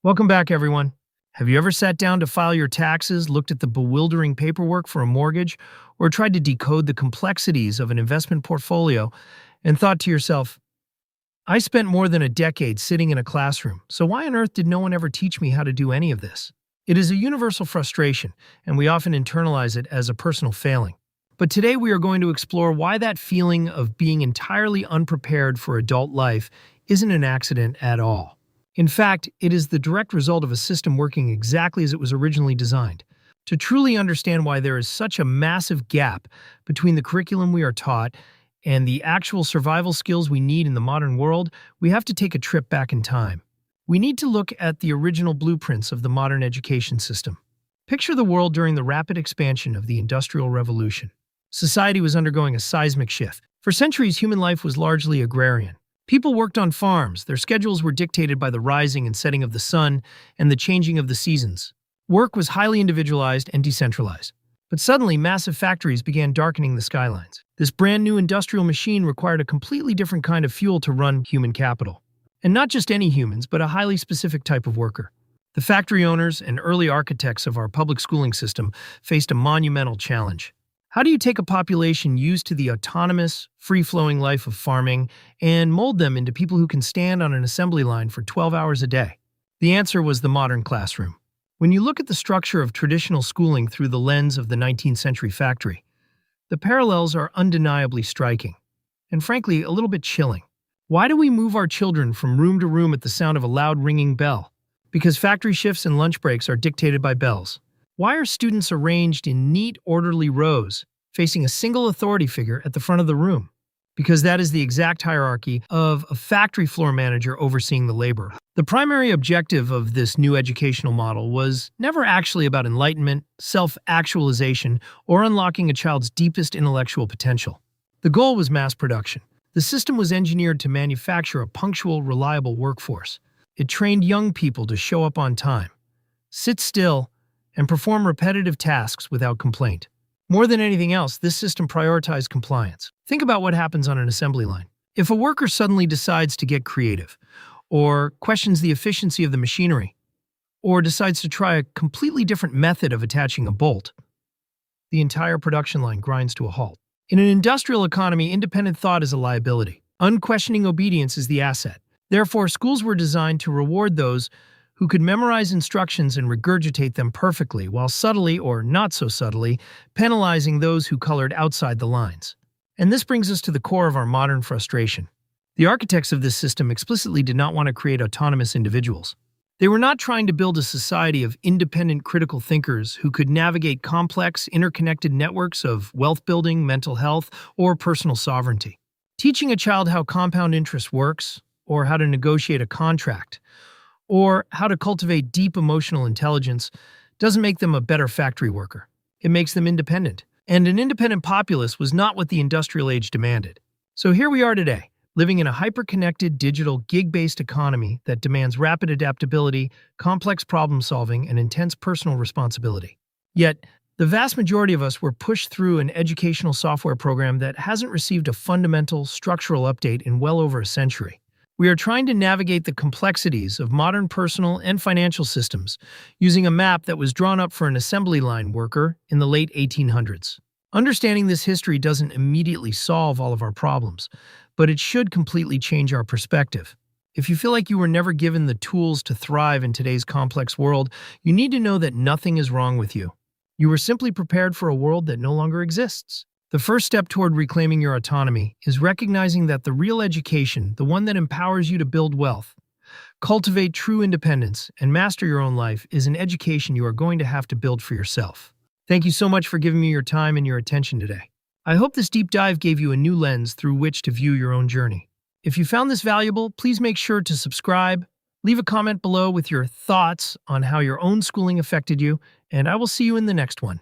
Welcome back, everyone. Have you ever sat down to file your taxes, looked at the bewildering paperwork for a mortgage, or tried to decode the complexities of an investment portfolio and thought to yourself, I spent more than a decade sitting in a classroom, so why on earth did no one ever teach me how to do any of this? It is a universal frustration, and we often internalize it as a personal failing. But today we are going to explore why that feeling of being entirely unprepared for adult life isn't an accident at all. In fact, it is the direct result of a system working exactly as it was originally designed. To truly understand why there is such a massive gap between the curriculum we are taught and the actual survival skills we need in the modern world, we have to take a trip back in time. We need to look at the original blueprints of the modern education system. Picture the world during the rapid expansion of the Industrial Revolution. Society was undergoing a seismic shift. For centuries, human life was largely agrarian. People worked on farms. Their schedules were dictated by the rising and setting of the sun and the changing of the seasons. Work was highly individualized and decentralized. But suddenly, massive factories began darkening the skylines. This brand new industrial machine required a completely different kind of fuel to run human capital. And not just any humans, but a highly specific type of worker. The factory owners and early architects of our public schooling system faced a monumental challenge. How do you take a population used to the autonomous, free-flowing life of farming and mold them into people who can stand on an assembly line for 12 hours a day? The answer was the modern classroom. When you look at the structure of traditional schooling through the lens of the 19th century factory, the parallels are undeniably striking, and frankly, a little bit chilling. Why do we move our children from room to room at the sound of a loud ringing bell? Because factory shifts and lunch breaks are dictated by bells. Why are students arranged in neat, orderly rows, facing a single authority figure at the front of the room? Because that is the exact hierarchy of a factory floor manager overseeing the labor. The primary objective of this new educational model was never actually about enlightenment, self-actualization, or unlocking a child's deepest intellectual potential. The goal was mass production. The system was engineered to manufacture a punctual, reliable workforce. It trained young people to show up on time, sit still, and perform repetitive tasks without complaint. More than anything else, this system prioritized compliance. Think about what happens on an assembly line. If a worker suddenly decides to get creative, or questions the efficiency of the machinery, or decides to try a completely different method of attaching a bolt, the entire production line grinds to a halt. In an industrial economy, independent thought is a liability. Unquestioning obedience is the asset. Therefore, schools were designed to reward those who could memorize instructions and regurgitate them perfectly, while subtly, or not so subtly, penalizing those who colored outside the lines. And this brings us to the core of our modern frustration. The architects of this system explicitly did not want to create autonomous individuals. They were not trying to build a society of independent critical thinkers who could navigate complex, interconnected networks of wealth building, mental health, or personal sovereignty. Teaching a child how compound interest works, or how to negotiate a contract, or how to cultivate deep emotional intelligence doesn't make them a better factory worker. It makes them independent. And an independent populace was not what the industrial age demanded. So here we are today, living in a hyper-connected, digital, gig-based economy that demands rapid adaptability, complex problem-solving, and intense personal responsibility. Yet, the vast majority of us were pushed through an educational software program that hasn't received a fundamental, structural update in well over a century. We are trying to navigate the complexities of modern personal and financial systems using a map that was drawn up for an assembly line worker in the late 1800s. Understanding this history doesn't immediately solve all of our problems, but it should completely change our perspective. If you feel like you were never given the tools to thrive in today's complex world, you need to know that nothing is wrong with you. You were simply prepared for a world that no longer exists. The first step toward reclaiming your autonomy is recognizing that the real education, the one that empowers you to build wealth, cultivate true independence, and master your own life, is an education you are going to have to build for yourself. Thank you so much for giving me your time and your attention today. I hope this deep dive gave you a new lens through which to view your own journey. If you found this valuable, please make sure to subscribe, leave a comment below with your thoughts on how your own schooling affected you, and I will see you in the next one.